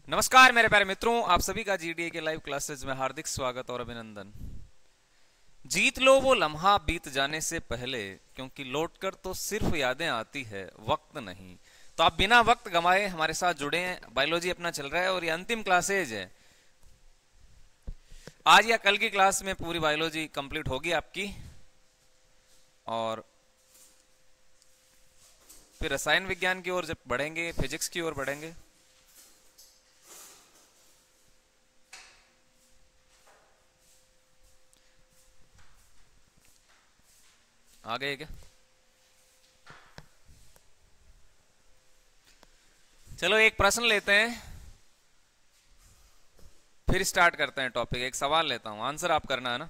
नमस्कार मेरे प्यारे मित्रों, आप सभी का जीडीए के लाइव क्लासेस में हार्दिक स्वागत और अभिनंदन। जीत लो वो लम्हा बीत जाने से पहले, क्योंकि लौटकर तो सिर्फ यादें आती है, वक्त नहीं। तो आप बिना वक्त गंवाए हमारे साथ जुड़े हैं। बायोलॉजी अपना चल रहा है और ये अंतिम क्लासेज है। आज या कल की क्लास में पूरी बायोलॉजी कंप्लीट होगी आपकी, और फिर रसायन विज्ञान की ओर जब बढ़ेंगे, फिजिक्स की ओर बढ़ेंगे। आ गए क्या? चलो एक प्रश्न लेते हैं, फिर स्टार्ट करते हैं टॉपिक। एक सवाल लेता हूं, आंसर आप करना है ना।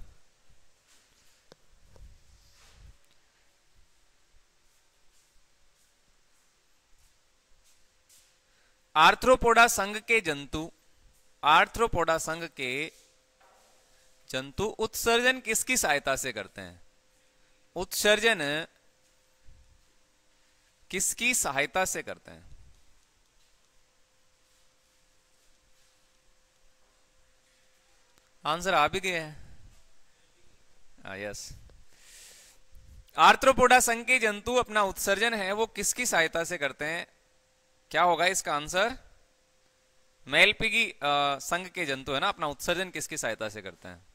आर्थ्रोपोडा संघ के जंतु उत्सर्जन किसकी सहायता से करते हैं? उत्सर्जन किसकी सहायता से करते हैं? आंसर आ भी गया है। यस, आर्थ्रोपोडा संघ के जंतु अपना उत्सर्जन है वो किसकी सहायता से करते हैं? क्या होगा इसका आंसर? मेलपिगी संघ के जंतु है ना, अपना उत्सर्जन किसकी सहायता से करते हैं?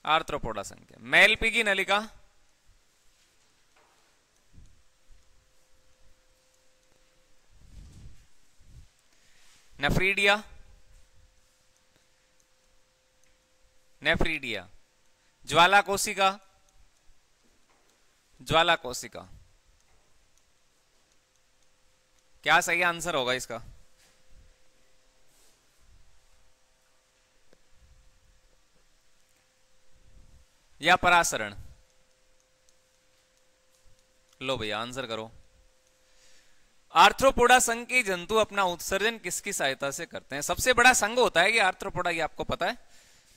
आर्थ्रोपोडा संघ के। मेलपिगी नलिका, नेफ्रीडिया, नेफ्रीडिया, ज्वाला कोशिका, ज्वाला कोशिका। क्या सही आंसर होगा इसका? या परासरण? लो भैया आंसर करो। आर्थ्रोपोडा संघ के जंतु अपना उत्सर्जन किसकी सहायता से करते हैं? सबसे बड़ा संघ होता है कि आर्थ्रोपोडा, ये आपको पता है,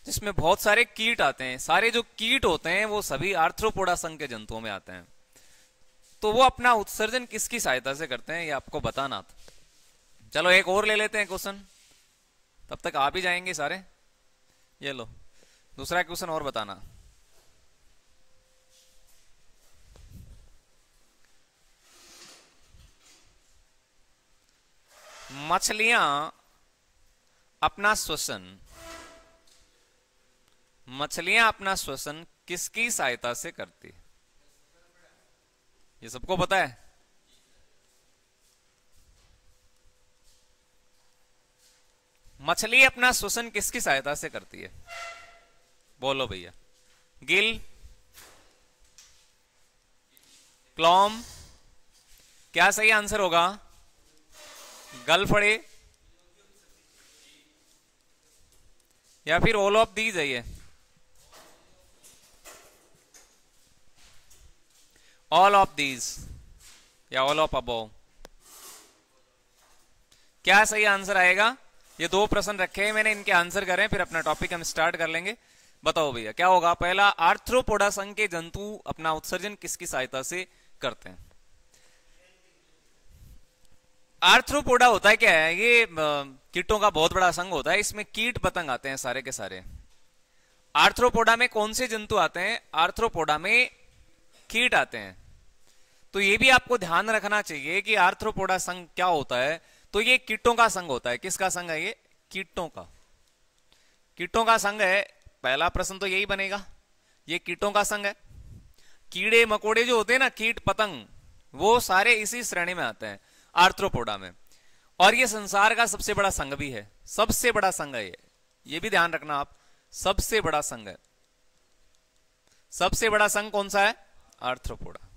जिसमें बहुत सारे कीट आते हैं। सारे जो कीट होते हैं वो सभी आर्थ्रोपोडा संघ के जंतुओं में आते हैं। तो वो अपना उत्सर्जन किसकी सहायता से करते हैं, ये आपको बताना था। चलो एक और ले लेते हैं क्वेश्चन, तब तक आ भी जाएंगे सारे। ये लो दूसरा क्वेश्चन और बताना। मछलियां अपना श्वसन मछलियां अपना श्वसन किसकी सहायता से करती? ये सबको पता है। मछली अपना श्वसन किसकी सहायता से करती है? बोलो भैया। गिल, क्लॉम, क्या सही आंसर होगा? गलफड़े, या फिर ऑल ऑफ दीज है ये? ऑल ऑफ दीज या ऑल ऑफ अबोव? क्या सही आंसर आएगा? ये दो प्रश्न रखे हैं मैंने, इनके आंसर करें, फिर अपना टॉपिक हम स्टार्ट कर लेंगे। बताओ भैया क्या होगा? पहला, आर्थ्रोपोडा संघ के जंतु अपना उत्सर्जन किसकी सहायता से करते हैं? आर्थ्रोपोडा होता है क्या है? ये कीटों का बहुत बड़ा संघ होता है। इसमें कीट पतंग आते हैं सारे के सारे। आर्थ्रोपोडा में कौन से जंतु आते हैं? आर्थ्रोपोडा में कीट आते हैं। तो ये भी आपको ध्यान रखना चाहिए कि आर्थ्रोपोडा संघ क्या होता है। तो ये कीटों का संघ होता है। किसका संघ है ये? कीटों का। कीटों का संघ है। पहला प्रश्न तो यही बनेगा, ये कीटों का संघ है। कीड़े मकोड़े जो होते हैं ना, कीट पतंग, वो सारे इसी श्रेणी में आते हैं, आर्थ्रोपोडा में। और ये संसार का सबसे बड़ा संघ भी है। सबसे बड़ा संघ है ये भी ध्यान रखना आप। सबसे बड़ा संघ है। सबसे बड़ा संघ कौन सा है? आर्थ्रोपोडा।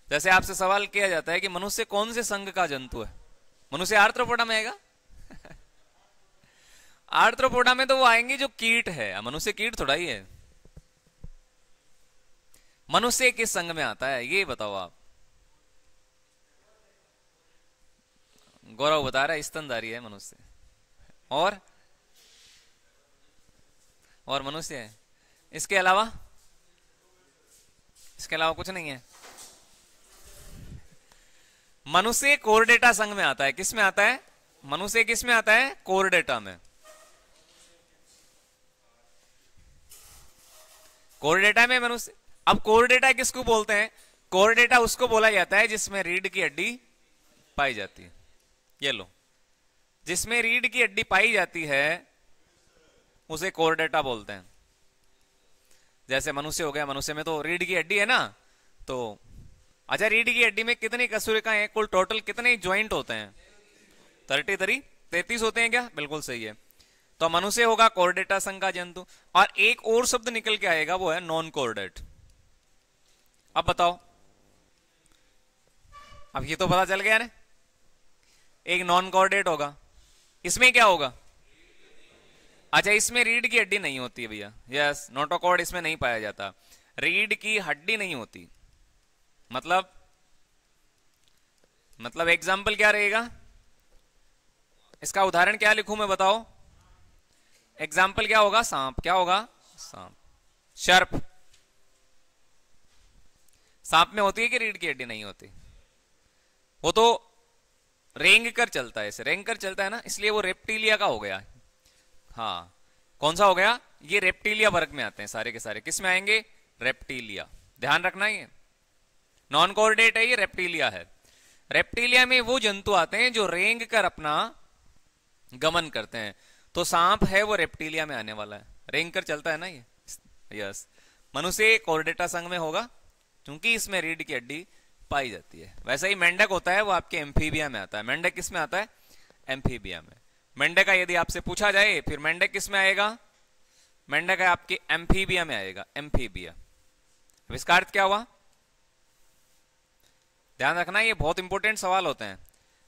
जैसे आपसे सवाल किया जाता है कि मनुष्य कौन से संघ का जंतु है? मनुष्य आर्थ्रोपोडा में आएगा? आर्थ्रोपोडा में तो वो आएंगे जो कीट है। मनुष्य कीट थोड़ा ही है। मनुष्य किस संघ में आता है ये बताओ आप। गौरव बता रहा है स्तनधारी है मनुष्य। और मनुष्य है। इसके अलावा कुछ नहीं है। मनुष्य कोरडेटा संघ में आता है। किस में आता है? मनुष्य किस में आता है? कोरडेटा में। कोरडेटा में मनुष्य। अब कोरडेटा किसको बोलते हैं? कोरडेटा उसको बोला जाता है जिसमें रीढ़ की हड्डी पाई जाती है। ये लो, जिसमें रीढ़ की हड्डी पाई जाती है उसे कोरडेटा बोलते हैं। जैसे मनुष्य हो गया, मनुष्य में तो रीढ़ की हड्डी है ना, तो अच्छा रीढ़ की हड्डी में कितनी कसूरिकाएं हैं? कुल टोटल कितने ज्वाइंट होते हैं? 33 होते हैं क्या? बिल्कुल सही है। तो मनुष्य होगा कोरडेटा संघ का जंतु। और एक और शब्द निकल के आएगा, वो है नॉन कोरडेट। अब बताओ, अब ये तो पता चल गया ना, एक नॉन कोरडेट होगा। इसमें क्या होगा? अच्छा, इसमें रीढ़ की हड्डी नहीं होती है भैया। यस, नोटोकॉर्ड इसमें नहीं पाया जाता, रीढ़ की हड्डी नहीं होती। मतलब एग्जाम्पल क्या रहेगा इसका? उदाहरण क्या लिखूं मैं, बताओ? एग्जाम्पल क्या होगा? सांप। क्या होगा? सांप। सर्प। सांप में होती है कि रीढ़ की हड्डी नहीं होती? वो तो रेंग कर चलता है, ऐसे रेंग कर चलता है ना, इसलिए वो रेप्टिलिया का हो गया। हाँ, कौन सा हो गया? ये रेप्टिलिया वर्ग में आते हैं सारे के सारे। किस में आएंगे? रेप्टिलिया। ध्यान रखना, ये नॉन कोऑर्डिनेट है, ये रेप्टिलिया है। रेप्टिलिया में वो जंतु आते हैं जो रेंग कर अपना गमन करते हैं। तो सांप है वो रेप्टिलिया में आने वाला है, रेंग कर चलता है ना ये। यस, मनुष्य कोऑर्डिनेटा संघ में होगा क्योंकि इसमें रीढ़ की हड्डी पाई जाती है। वैसे ही मेंढक होता है, वो आपके एम्फीबिया में आता है। मेंढक किस में आता है? एम्फीबिया में। मेंढक का यदि आपसे पूछा जाए फिर मेंढक किस में आएगा? मेंढक है आपके एम्फीबिया में आएगा, एम्फीबिया। इसका अर्थ क्या हुआ? ध्यान रखना, ये बहुत इंपॉर्टेंट सवाल होते हैं।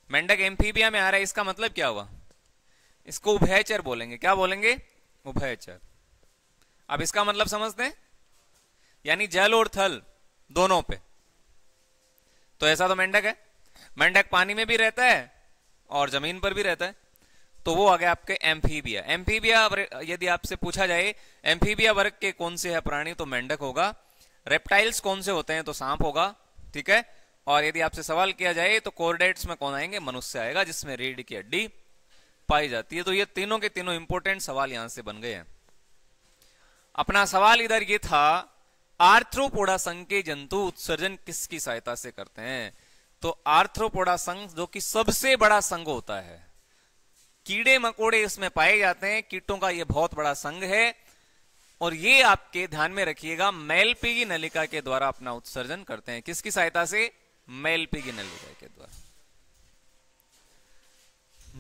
मेंढक एम्फीबिया में आ रहा है, इसका मतलब क्या हुआ? इसको उभयचर बोलेंगे। क्या बोलेंगे? उभयचर। अब इसका मतलब समझते हैं, यानी जल और थल दोनों पे। तो ऐसा तो मेंढक है, मेंढक पानी में भी रहता है और जमीन पर भी रहता है, तो वो आ गया आपके एम्फीबिया। एम्फीबिया यदि आपसे पूछा जाए एम्फीबिया वर्ग के कौन से है प्राणी, तो मेंढक होगा। रेप्टाइल्स कौन से होते हैं? तो सांप होगा, ठीक है। और यदि आपसे सवाल किया जाए तो कोऑर्डिनेट्स में कौन आएंगे? मनुष्य आएगा, जिसमें रीढ़ की हड्डी पाई जाती है। तो ये तीनों के तीनों इंपॉर्टेंट सवाल यहां से बन गए हैं। अपना सवाल इधर ये था, आर्थ्रोपोडा संघ के जंतु उत्सर्जन किसकी सहायता से करते हैं? तो आर्थ्रोपोडा संघ जो कि सबसे बड़ा संघ होता है, कीड़े मकोड़े इसमें पाए जाते हैं, कीटों का ये बहुत बड़ा संघ है। और ये आपके ध्यान में रखिएगा, मेलपीगी नलिका के द्वारा अपना उत्सर्जन करते हैं। किसकी सहायता से? मेलपीगी नलिका के द्वारा।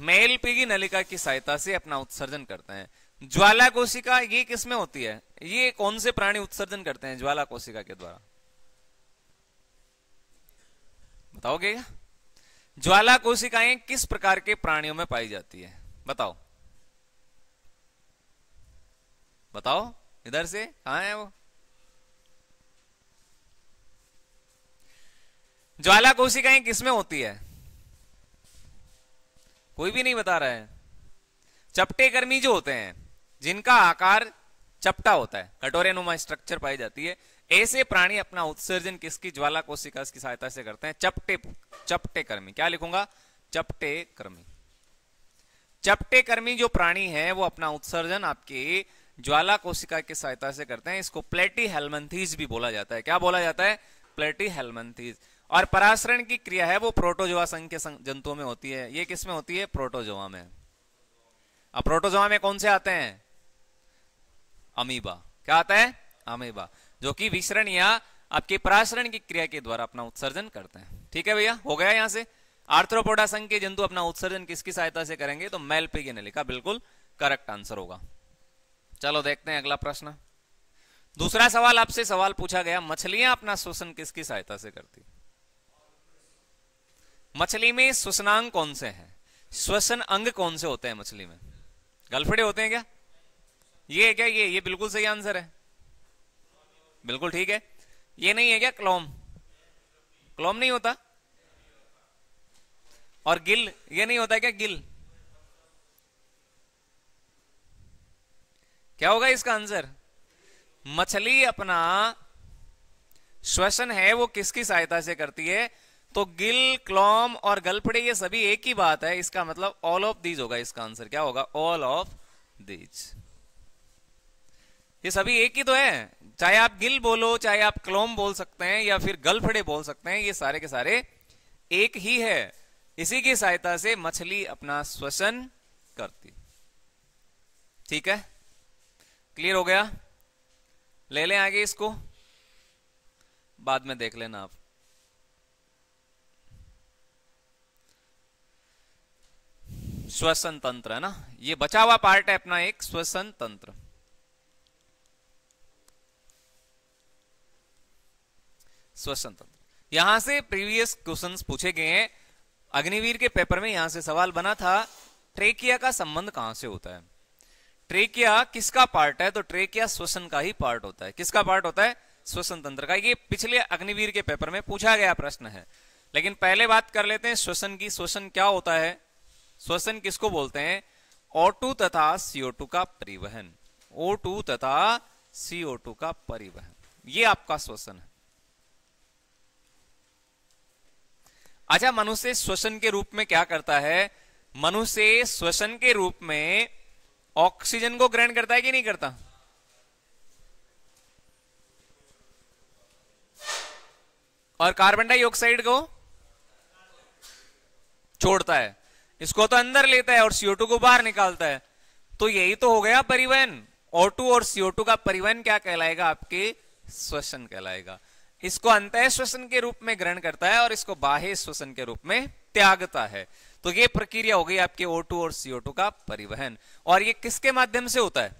मेलपीगी नलिका की सहायता से अपना उत्सर्जन करते हैं। ज्वाला कोशिका ये किसमें होती है? ये कौन से प्राणी उत्सर्जन करते हैं ज्वाला कोशिका के द्वारा? बताओगे क्या? ज्वाला कोशिकाएं किस प्रकार के प्राणियों में पाई जाती है? बताओ बताओ, इधर से कहां है वो? ज्वाला कोशिकाएं किसमें होती है? कोई भी नहीं बता रहा है। चपटे कर्मी जो होते हैं, जिनका आकार चपटा होता है, कटोरेनुमा स्ट्रक्चर पाई जाती है, ऐसे प्राणी अपना उत्सर्जन किसकी? ज्वाला कोशिका की सहायता से करते हैं। चपटे कर्मी। क्या लिखूंगा? चपटे कर्मी। चपटे कर्मी जो प्राणी है वो अपना उत्सर्जन आपके ज्वाला कोशिका की सहायता से करते हैं। इसको प्लेटीहेल्मिन्थीज भी बोला जाता है। क्या बोला जाता है? प्लेटीहेल्मिन्थीज। और परासरण की क्रिया है वो प्रोटोजोआ संघ के जंतुओं में होती है। ये किस में होती है? प्रोटोजोआ में। अब प्रोटोजोआ में कौन से आते हैं? अमीबा। क्या आता है? अमीबा, जो कि विसरण या आपके परासरण की क्रिया के द्वारा अपना उत्सर्जन करते हैं। ठीक है भैया, हो गया यहां से। आर्थ्रोपोडा संघ के जंतु अपना उत्सर्जन किसकी सहायता से करेंगे? तो मेलपीगी नलिका बिल्कुल करेक्ट आंसर होगा। चलो देखते हैं अगला प्रश्न। दूसरा सवाल आपसे सवाल पूछा गया, मछलियां अपना श्वसन किसकी सहायता से करती? मछली में श्वसनांग कौन से हैं? श्वसन अंग कौन से होते हैं मछली में? गलफड़े होते हैं क्या? ये है क्या? ये बिल्कुल सही आंसर है, बिल्कुल ठीक है। ये नहीं है क्या? क्लोम? क्लोम नहीं होता। और गिल, ये नहीं होता क्या? गिल? क्या होगा इसका आंसर? मछली अपना श्वसन है वो किसकी सहायता से करती है? तो गिल, क्लोम और गलफड़े ये सभी एक ही बात है, इसका मतलब ऑल ऑफ दीज होगा। इसका आंसर क्या होगा? All of these. ये सभी एक ही तो है, चाहे आप गिल बोलो, चाहे आप क्लोम बोल सकते हैं या फिर गलफड़े बोल सकते हैं, ये सारे के सारे एक ही है। इसी की सहायता से मछली अपना श्वसन करती। ठीक है, क्लियर हो गया? ले लें आगे इसको, बाद में देख लेना आप। श्वसन तंत्र है ना, ये बचा हुआ पार्ट है अपना एक श्वसन तंत्र। श्वसन तंत्र, यहां से प्रीवियस क्वेश्चंस पूछे गए हैं अग्निवीर के पेपर में। यहां से सवाल बना था ट्रेकिया का संबंध कहां से होता है। ट्रेकिया किसका पार्ट है? तो ट्रेकिया श्वसन का ही पार्ट होता है। किसका पार्ट होता है? श्वसन तंत्र का। ये पिछले अग्निवीर के पेपर में पूछा गया प्रश्न है। लेकिन पहले बात कर लेते हैं श्वसन की। श्वसन क्या होता है? श्वसन किसको बोलते हैं? O2 तथा CO2 का परिवहन। O2 तथा CO2 का परिवहन, ये आपका श्वसन है। अच्छा, मनुष्य श्वसन के रूप में क्या करता है? मनुष्य श्वसन के रूप में ऑक्सीजन को ग्रहण करता है कि नहीं करता? और कार्बन डाइऑक्साइड को छोड़ता है। इसको तो अंदर लेता है और CO2 को बाहर निकालता है। तो यही तो हो गया परिवहन। O2 और CO2 का परिवहन क्या कहलाएगा? आपके श्वसन कहलाएगा। इसको अंतः श्वसन के रूप में ग्रहण करता है और इसको बाह्य श्वसन के रूप में त्यागता है। तो ये प्रक्रिया हो गई आपके O2 और CO2 का परिवहन। और ये किसके माध्यम से होता है?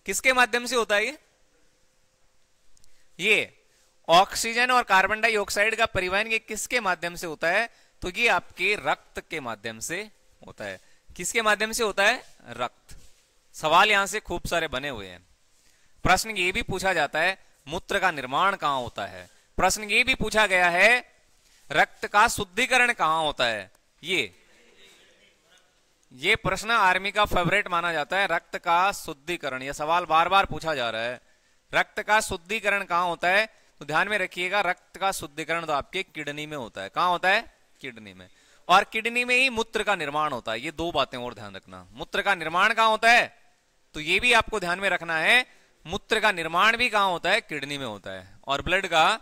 किसके माध्यम से होता है? ये ऑक्सीजन और कार्बन डाइऑक्साइड का परिवहन ये किसके माध्यम से होता है? तो ये आपके रक्त के माध्यम से होता है। किसके माध्यम से होता है? रक्त। सवाल यहां से खूब सारे बने हुए हैं। प्रश्न ये भी पूछा जाता है मूत्र का निर्माण कहां होता है। प्रश्न ये भी पूछा गया है रक्त का शुद्धिकरण कहां होता है। ये प्रश्न आर्मी का फेवरेट माना जाता है। रक्त का शुद्धिकरण, यह सवाल बार बार पूछा जा रहा है। रक्त का शुद्धिकरण कहां होता है? तो ध्यान में रखिएगा, रक्त का शुद्धिकरण तो आपके किडनी में होता है। कहां होता है? किडनी में। और किडनी में ही मूत्र का निर्माण होता है। ये दो बातें और ध्यान रखना। मूत्र का निर्माण कहां होता है? तो ये भी आपको ध्यान में रखना है, मूत्र का निर्माण भी कहां होता है? किडनी में होता है। और ब्लड का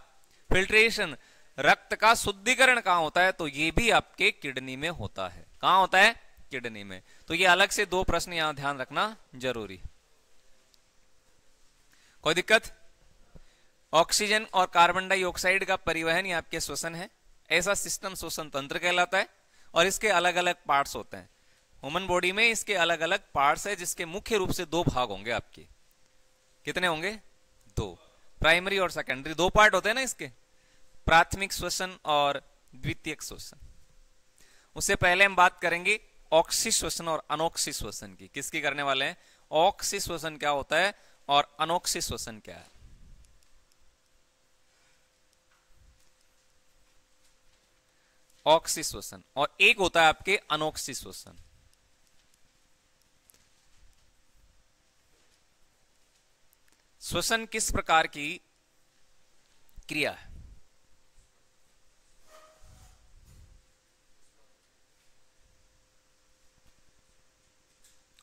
फिल्ट्रेशन, रक्त का शुद्धिकरण कहां होता है? तो ये भी आपके किडनी में होता है। कहां होता है? किडनी में। तो ये अलग से दो प्रश्न यहां ध्यान रखना जरूरी। कोई दिक्कत? ऑक्सीजन और कार्बन डाइऑक्साइड का परिवहन ये आपके श्वसन है। ऐसा सिस्टम श्वसन तंत्र कहलाता है। और इसके अलग अलग पार्ट्स होते हैं। ह्यूमन बॉडी में इसके अलग अलग पार्ट्स है, जिसके मुख्य रूप से दो भाग होंगे आपके। कितने होंगे? दो। प्राइमरी और सेकेंडरी दो पार्ट होते हैं ना इसके, प्राथमिक श्वसन और द्वितीयक श्वसन। उससे पहले हम बात करेंगे ऑक्सी श्वसन और अनोक्सी श्वसन की। किसकी करने वाले हैं? ऑक्सी श्वसन क्या होता है और अनोक्सी श्वसन क्या है। ऑक्सी श्वसन और एक होता है आपके अनोक्सी श्वसन। श्वसन किस प्रकार की क्रिया है?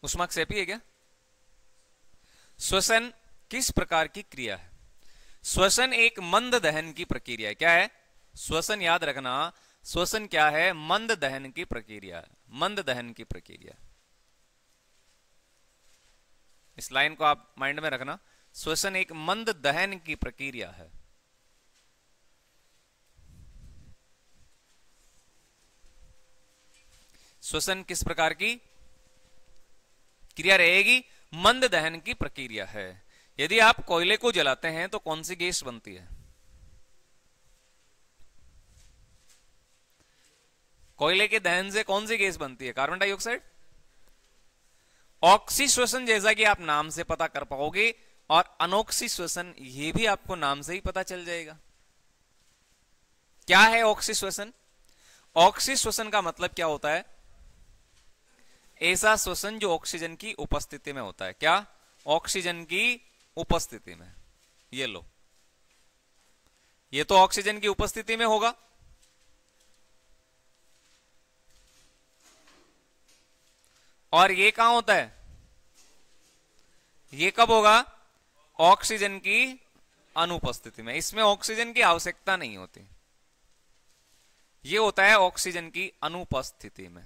ऊष्माक्षेपी है क्या? श्वसन किस प्रकार की क्रिया है? श्वसन एक मंद दहन की प्रक्रिया है। क्या है? श्वसन याद रखना, श्वसन क्या है? मंद दहन की प्रक्रिया है। मंद दहन की प्रक्रिया, इस लाइन को आप माइंड में रखना। श्वसन एक मंद दहन की प्रक्रिया है। श्वसन किस प्रकार की क्रिया रहेगी? मंद दहन की प्रक्रिया है। यदि आप कोयले को जलाते हैं तो कौन सी गैस बनती है? कोयले के दहन से कौन सी गैस बनती है? Carbon dioxide. ऑक्सी श्वसन जैसा कि आप नाम से पता कर पाओगे, और अनोक्सी श्वसन ये भी आपको नाम से ही पता चल जाएगा। क्या है ऑक्सी श्वसन? ऑक्सी श्वसन का मतलब क्या होता है? ऐसा श्वसन जो ऑक्सीजन की उपस्थिति में होता है। क्या? ऑक्सीजन की उपस्थिति में। ये लो, ये तो ऑक्सीजन की उपस्थिति में होगा। और ये कहां होता है? ये कब होगा? ऑक्सीजन की अनुपस्थिति में। इसमें ऑक्सीजन की आवश्यकता नहीं होती, ये होता है ऑक्सीजन की अनुपस्थिति में।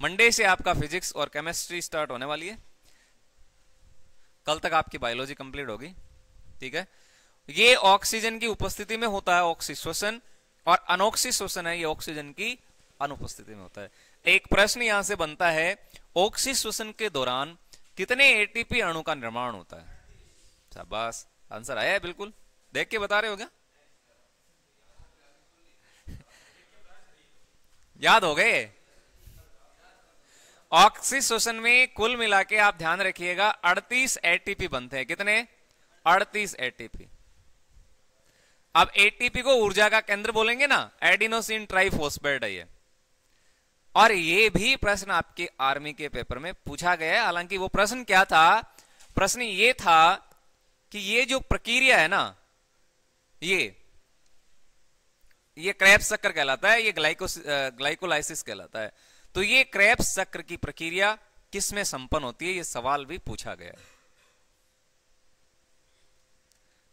मंडे से आपका फिजिक्स और केमिस्ट्री स्टार्ट होने वाली है, कल तक आपकी बायोलॉजी कंप्लीट होगी, ठीक है। ये ऑक्सीजन की उपस्थिति में होता है ऑक्सीश्वसन, और अनऑक्सीश्वसन है ये ऑक्सीजन की अनुपस्थिति में होता है। एक प्रश्न यहां से बनता है, ऑक्सीश्वसन के दौरान कितने एटीपी अणु का निर्माण होता है? शाबाश, आंसर आया है बिल्कुल, देख के बता रहे हो क्या? याद हो गए? ऑक्सीश्वसन में कुल मिला के आप ध्यान रखिएगा 38 एटीपी बनते हैं। कितने? 38 एटीपी। अब एटीपी को ऊर्जा का केंद्र बोलेंगे ना, एडिनोसिन ट्राइफॉस्फेट है ये। और ये भी प्रश्न आपके आर्मी के पेपर में पूछा गया है। हालांकि वो प्रश्न क्या था? प्रश्न ये था कि ये जो प्रक्रिया है ना, ये क्रेब्स चक्र कहलाता है, ये ग्लाइकोलाइसिस कहलाता है। तो ये क्रेब्स चक्र की प्रक्रिया किस में संपन्न होती है? ये सवाल भी पूछा गया है।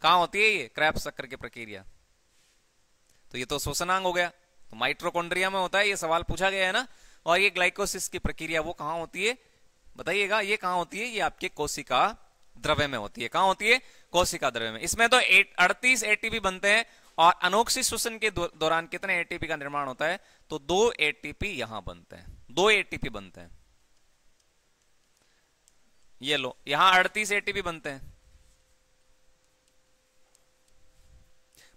कहां होती है ये क्रेब्स चक्र की प्रक्रिया? तो ये तो श्वसनांग हो गया, तो माइटोकॉन्ड्रिया में होता है, ये सवाल पूछा गया है ना। और ये ग्लाइकोसिस की प्रक्रिया वो कहां होती है बताइएगा? ये कहां होती है? ये आपके कोशिका द्रव्य में होती है। कहां होती है? कोशिका द्रव्य में। इसमें तो 38 एटीपी बनते हैं। और अनोक्सी श्वसन के दौरान कितने एटीपी का निर्माण होता है? तो 2 एटीपी यहां बनते हैं, 2 एटीपी बनते हैं। ये लो, यहां 38 एटीपी बनते हैं।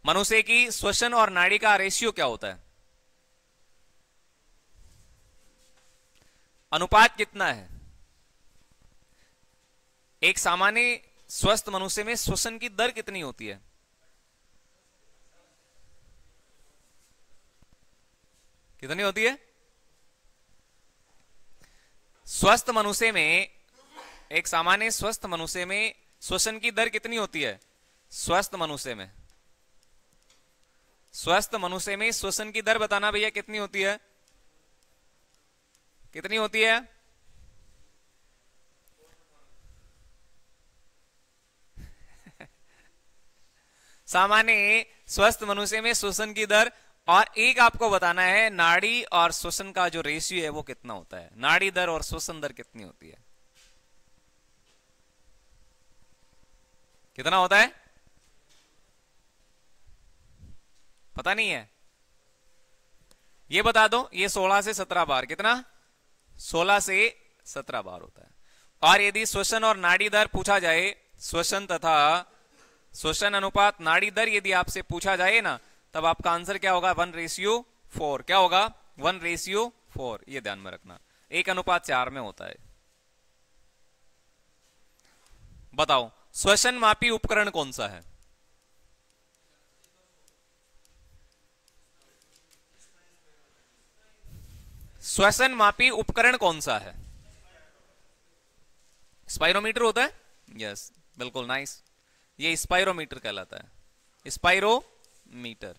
मनुष्य की श्वसन और नाड़ी का रेशियो क्या होता है? अनुपात कितना है? एक सामान्य स्वस्थ मनुष्य में श्वसन की दर कितनी होती है? कितनी होती है? स्वस्थ मनुष्य में, एक सामान्य स्वस्थ मनुष्य में श्वसन की दर कितनी होती है? स्वस्थ मनुष्य में, स्वस्थ मनुष्य में श्वसन की दर बताना भैया, कितनी होती है? कितनी होती है? सामान्य स्वस्थ मनुष्य में श्वसन की दर। और एक आपको बताना है, नाड़ी और श्वसन का जो रेशियो है वो कितना होता है? नाड़ी दर और श्वसन दर कितनी होती है? कितना होता है? पता नहीं है? ये बता दो। ये 16 से 17 बार। कितना? 16 से 17 बार होता है। और यदि श्वसन और नाड़ी दर पूछा जाए, श्वसन तथा श्वसन अनुपात नाड़ी दर यदि आपसे पूछा जाए ना, तब आपका आंसर क्या होगा? 1:4। क्या होगा? 1:4। ये ध्यान में रखना, 1:4 में होता है। बताओ, श्वसन मापी उपकरण कौन सा है? श्वसन मापी उपकरण कौन सा है? स्पाइरोमीटर होता है। यस, बिल्कुल, नाइस। ये स्पाइरोमीटर कहलाता है, स्पाइरोमीटर।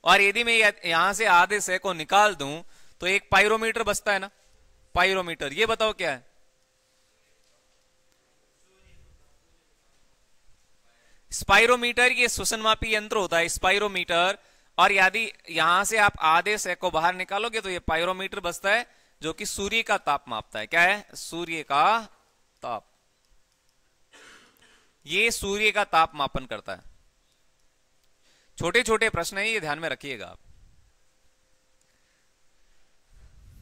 और यदि मैं यहां से आधे से को निकाल दूं तो एक पाइरोमीटर बचता है ना, पाइरोमीटर। ये बताओ क्या है? स्पाइरोमीटर ये श्वसनमापी यंत्र होता है, स्पाइरोमीटर। और यदि यहां से आप आधे से को बाहर निकालोगे तो ये पाइरोमीटर बचता है, जो कि सूर्य का ताप मापता है। क्या है? सूर्य का ताप। ये सूर्य का ताप मापन करता है। छोटे छोटे प्रश्न है, ये ध्यान में रखिएगा आप।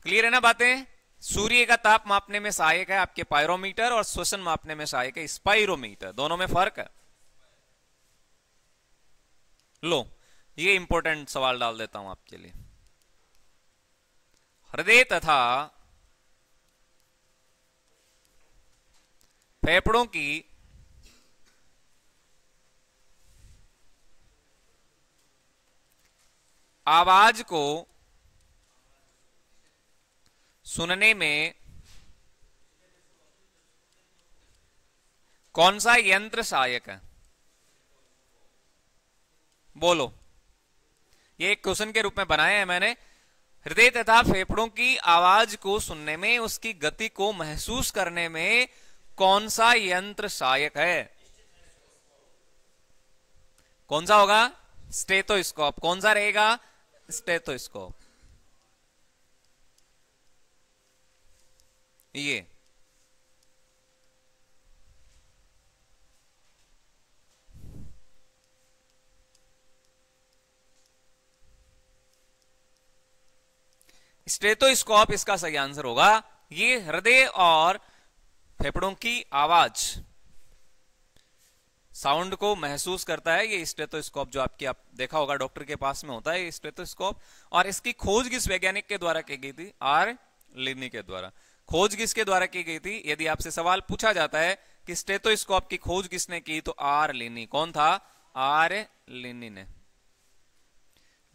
क्लियर है ना बातें? सूर्य का ताप मापने में सहायक है आपके पाइरोमीटर, और श्वसन मापने में सहायक है स्पाइरोमीटर। दोनों में फर्क है। लो, ये इंपॉर्टेंट सवाल डाल देता हूं आपके लिए। हृदय तथा फेफड़ों की आवाज को सुनने में कौन सा यंत्र सहायक है? बोलो। ये एक क्वेश्चन के रूप में बनाया है मैंने। हृदय तथा फेफड़ों की आवाज को सुनने में, उसकी गति को महसूस करने में कौन सा यंत्र सहायक है? कौन सा होगा? स्टेथोस्कोप। कौन सा रहेगा? स्टेथोस्कोप। ये स्टेथोस्कोप इसका सही आंसर होगा। ये हृदय और फेफड़ों की आवाज, साउंड को महसूस करता है। ये स्टेथोस्कोप जो आप देखा होगा डॉक्टर के पास में होता है ये स्टेथोस्कोप। और इसकी खोज किस वैज्ञानिक के द्वारा की गई थी? आर लिनी के द्वारा। खोज किसके द्वारा की गई थी? यदि आपसे सवाल पूछा जाता है कि स्टेथोस्कोप की खोज किसने की, तो आर लिनी। कौन था? आर लिनी ने।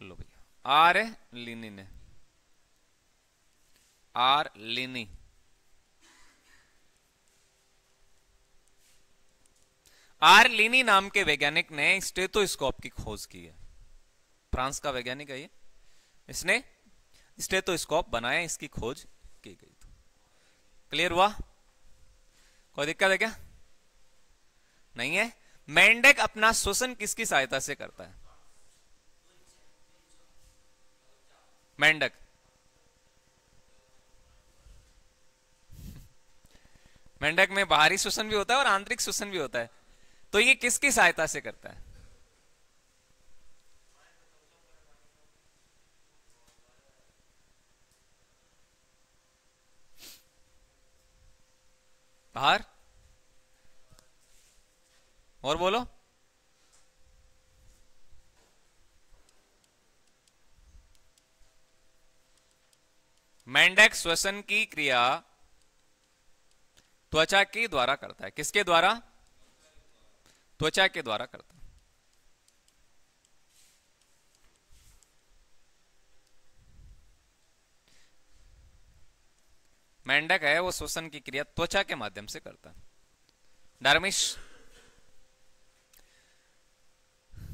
लो भैया, आर लिनी ने। आर लिनी। आर लिनी नाम के वैज्ञानिक ने स्टेथोस्कोप की खोज की है। फ्रांस का वैज्ञानिक है ये। इसने स्टेथोस्कोप बनाया, इसकी खोज की गई। क्लियर हुआ? कोई दिक्कत है क्या? नहीं है। मेंढक अपना श्वसन किसकी सहायता से करता है? मेंढक। मेंढक में बाहरी श्वसन भी होता है और आंतरिक श्वसन भी होता है। तो ये किसकी सहायता से करता है? बाहर और बोलो। मेंढक श्वसन की क्रिया त्वचा के द्वारा करता है। किसके द्वारा? त्वचा के द्वारा करता है। मेंढक है वो श्वसन की क्रिया त्वचा के माध्यम से करता है। डार्मिश,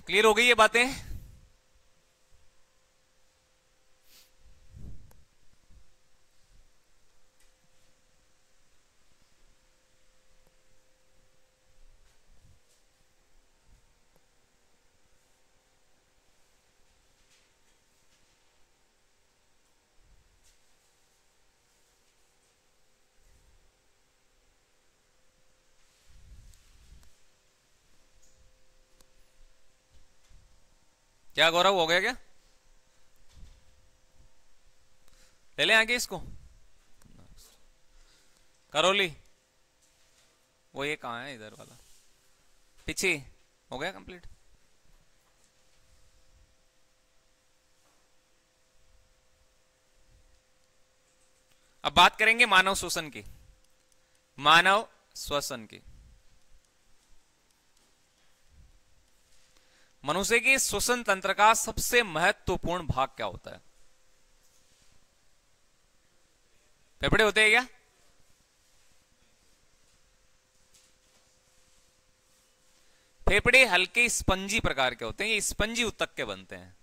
क्लियर हो गई ये बातें? क्या गौरव, हो गया क्या? ले लें आगे इसको। करोली, वो ये कहां है? इधर वाला पीछे। हो गया कंप्लीट? अब बात करेंगे मानव श्वसन की। मानव श्वसन की। मनुष्य के श्वसन तंत्र का सबसे महत्वपूर्ण भाग क्या होता है? फेफड़े होते हैं क्या? फेफड़े हल्के स्पंजी प्रकार के होते हैं। ये स्पंजी ऊतक के बनते हैं।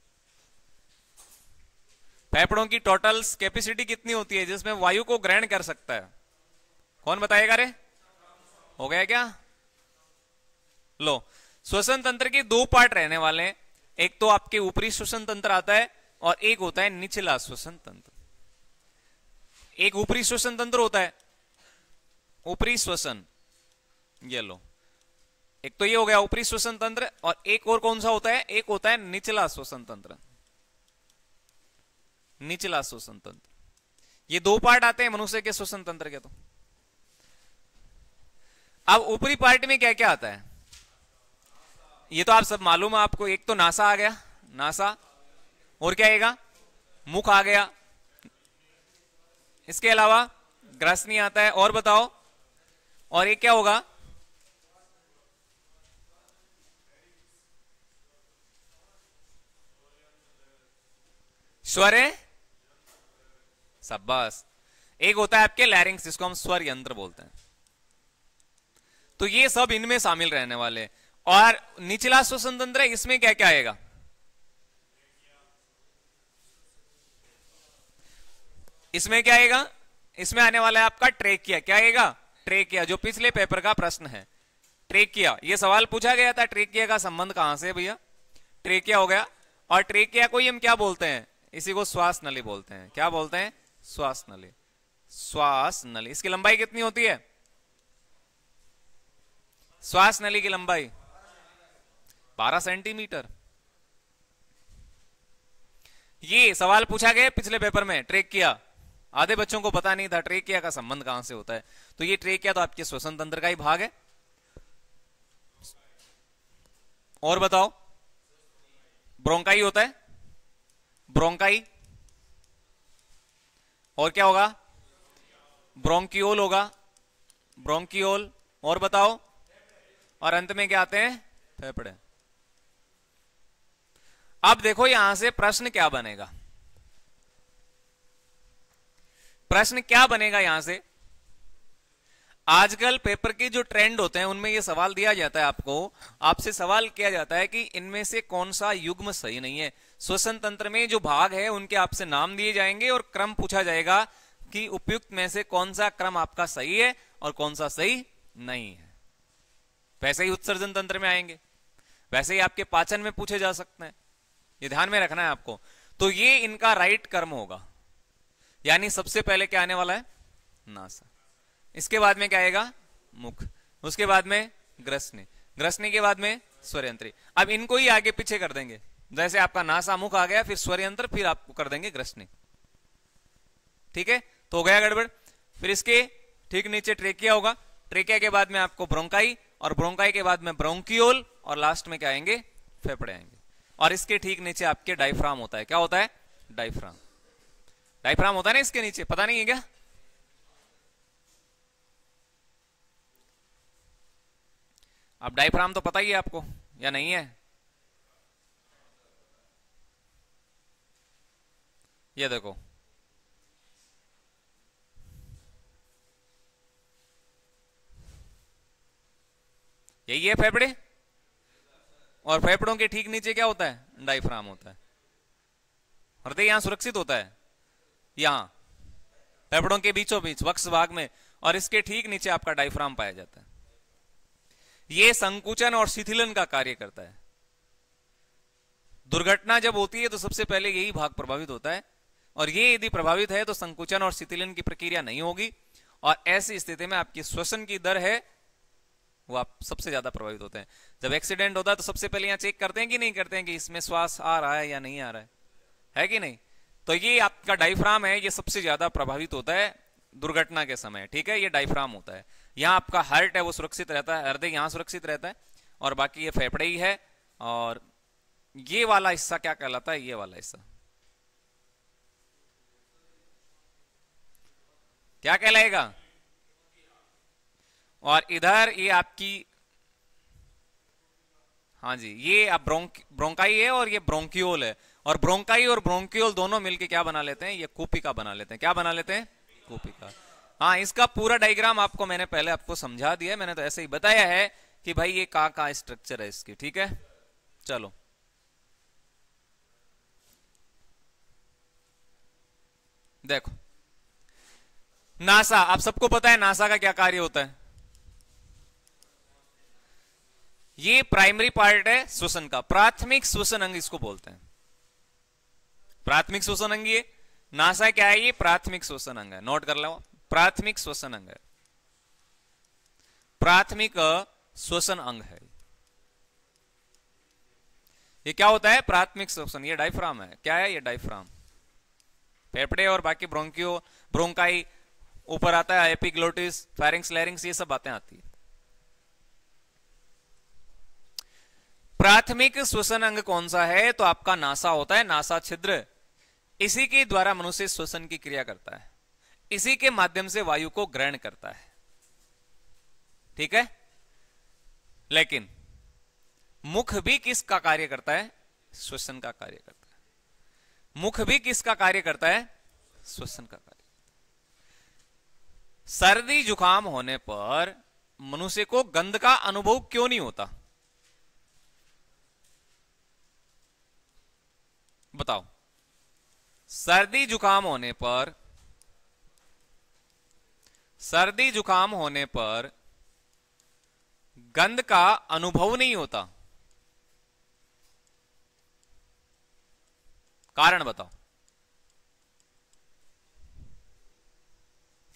फेफड़ों की टोटल कैपेसिटी कितनी होती है जिसमें वायु को ग्रहण कर सकता है? कौन बताएगा रे? हो गया क्या? लो, श्वसन तंत्र के दो पार्ट रहने वाले हैं। एक तो आपके ऊपरी श्वसन तंत्र आता है और एक होता है निचला श्वसन तंत्र। एक ऊपरी श्वसन तंत्र होता है, ऊपरी श्वसन, ये लो। एक तो ये हो गया ऊपरी श्वसन तंत्र, और एक और कौन सा होता है? एक होता है निचला श्वसन तंत्र। निचला श्वसन तंत्र। ये दो पार्ट आते हैं मनुष्य के श्वसन तंत्र के। तो अब ऊपरी पार्ट में क्या क्या आता है ये तो आप सब मालूम है आपको। एक तो नासा आ गया, नासा। और क्या आएगा? मुख आ गया। इसके अलावा ग्रसनी आता है। और बताओ, और ये क्या होगा? स्वर है, शाबाश। एक होता है आपके लैरिंग्स, जिसको हम स्वर यंत्र बोलते हैं। तो ये सब इनमें शामिल रहने वाले। और निचला श्वसन तंत्र है, इसमें क्या क्या आएगा? इसमें क्या आएगा? इसमें आने वाला है आपका ट्रेकिया। क्या आएगा? ट्रेकिया, जो पिछले पेपर का प्रश्न है। ट्रेकिया, ये सवाल पूछा गया था, ट्रेकिया का संबंध कहां से भैया? ट्रेकिया हो गया। और ट्रेकिया को ही हम क्या बोलते हैं? इसी को श्वास नली बोलते हैं। क्या बोलते हैं? श्वास नली। श्वास नली, इसकी लंबाई कितनी होती है? श्वास नली की लंबाई 12 सेंटीमीटर। ये सवाल पूछा गया पिछले पेपर में, ट्रेकिया। आधे बच्चों को पता नहीं था ट्रेकिया का संबंध कहां से होता है। तो ये ट्रेकिया तो आपके श्वसन तंत्र का ही भाग है। और बताओ, ब्रोंकाई होता है, ब्रोंकाई। और क्या होगा? ब्रोंकियोल होगा, ब्रोंकियोल। और बताओ, और अंत में क्या आते हैं? फेफड़े। अब देखो यहां से प्रश्न क्या बनेगा। प्रश्न क्या बनेगा यहां से? आजकल पेपर के जो ट्रेंड होते हैं उनमें ये सवाल दिया जाता है आपको, आपसे सवाल किया जाता है कि इनमें से कौन सा युग्म सही नहीं है। श्वसन तंत्र में जो भाग है उनके आपसे नाम दिए जाएंगे और क्रम पूछा जाएगा कि उपयुक्त में से कौन सा क्रम आपका सही है और कौन सा सही नहीं है। वैसे ही उत्सर्जन तंत्र में आएंगे, वैसे ही आपके पाचन में पूछे जा सकते हैं। ये ध्यान में रखना है आपको। तो ये इनका राइट कर्म होगा। यानी सबसे पहले क्या आने वाला है? नासा। इसके बाद में क्या आएगा? मुख। उसके बाद में ग्रसनी। ग्रसनी के बाद में स्वरयंत्री। अब इनको ही आगे पीछे कर देंगे। जैसे आपका नासा मुख आ गया, फिर स्वरयंत्र, फिर आपको कर देंगे ग्रसनी। ठीक है, तो हो गया गड़बड़। फिर इसके ठीक नीचे ट्रेकिया होगा। ट्रेकिया के बाद में आपको ब्रोंकाई, और ब्रोंकाई के बाद में ब्रोंकियोल, और लास्ट में क्या आएंगे? फेफड़े आएंगे। और इसके ठीक नीचे आपके डायफ्राम होता है। क्या होता है? डायफ्राम। डायफ्राम होता है ना इसके नीचे, पता नहीं है क्या? अब डायफ्राम तो पता ही है आपको या नहीं है? ये देखो, यही है फेफड़े, और फेफड़ों के ठीक नीचे क्या होता है? डायफ्राम होता है। हृदय यहां सुरक्षित होता है, यहां फेफड़ों के बीचों बीच वक्ष भाग में, और इसके ठीक नीचे आपका डायफ्राम पाया जाता है। यह संकुचन और शिथिलन का कार्य करता है। दुर्घटना जब होती है तो सबसे पहले यही भाग प्रभावित होता है, और ये यदि प्रभावित है तो संकुचन और शिथिलन की प्रक्रिया नहीं होगी, और ऐसी स्थिति में आपकी श्वसन की दर है वो आप सबसे ज्यादा प्रभावित होते हैं। जब एक्सीडेंट होता है तो सबसे पहले यहां चेक करते हैं कि नहीं करते हैं कि इसमें श्वास आ रहा है या नहीं आ रहा है कि नहीं? तो ये आपका डायफ्राम है, ये सबसे ज्यादा प्रभावित होता है दुर्घटना के समय। ठीक है, ये डायफ्राम होता है। यहाँ आपका हार्ट है वो सुरक्षित रहता है, हृदय यहाँ सुरक्षित रहता है, और बाकी ये फेफड़े ही है। और ये वाला हिस्सा क्या कहलाता है? ये वाला हिस्सा क्या कहलाएगा? और इधर ये आपकी, हाँ जी, ये आप ब्रोंकाई है और ये ब्रोंकियोल है, और ब्रोंकाई और ब्रोंकियोल दोनों मिलके क्या बना लेते हैं? ये कूपिका बना लेते हैं। क्या बना लेते हैं? कूपिका। हाँ, इसका पूरा डायग्राम आपको मैंने पहले आपको समझा दिया है। मैंने तो ऐसे ही बताया है कि भाई ये का स्ट्रक्चर है इसकी। ठीक है, चलो देखो, नासा, आप सबको पता है नासा का क्या कार्य होता है? ये प्राइमरी पार्ट है श्वसन का, प्राथमिक श्वसन अंग इसको बोलते हैं। प्राथमिक श्वसन अंग ये नासा क्या है? ये प्राथमिक श्वसन अंग है। नोट कर लो, प्राथमिक श्वसन अंग है, प्राथमिक श्वसन अंग है। ये क्या होता है? प्राथमिक श्वसन। ये डायफ्राम है। क्या है? ये डायफ्राम। फेफड़े और बाकी ब्रोंकियो, ब्रोंकाई, ऊपर आता है एपिग्लोटिस, फेरिंक्स, लैरिंक्स, ये सब बातें आती है। प्राथमिक श्वसन अंग कौन सा है? तो आपका नासा होता है, नासा छिद्र। इसी के द्वारा मनुष्य श्वसन की क्रिया करता है, इसी के माध्यम से वायु को ग्रहण करता है। ठीक है, लेकिन मुख भी किसका कार्य करता है? श्वसन का कार्य करता है। मुख भी किसका कार्य करता है? श्वसन का कार्य। सर्दी जुकाम होने पर मनुष्य को गंध का अनुभव क्यों नहीं होता? बताओ। सर्दी जुकाम होने पर गंध का अनुभव नहीं होता, कारण बताओ,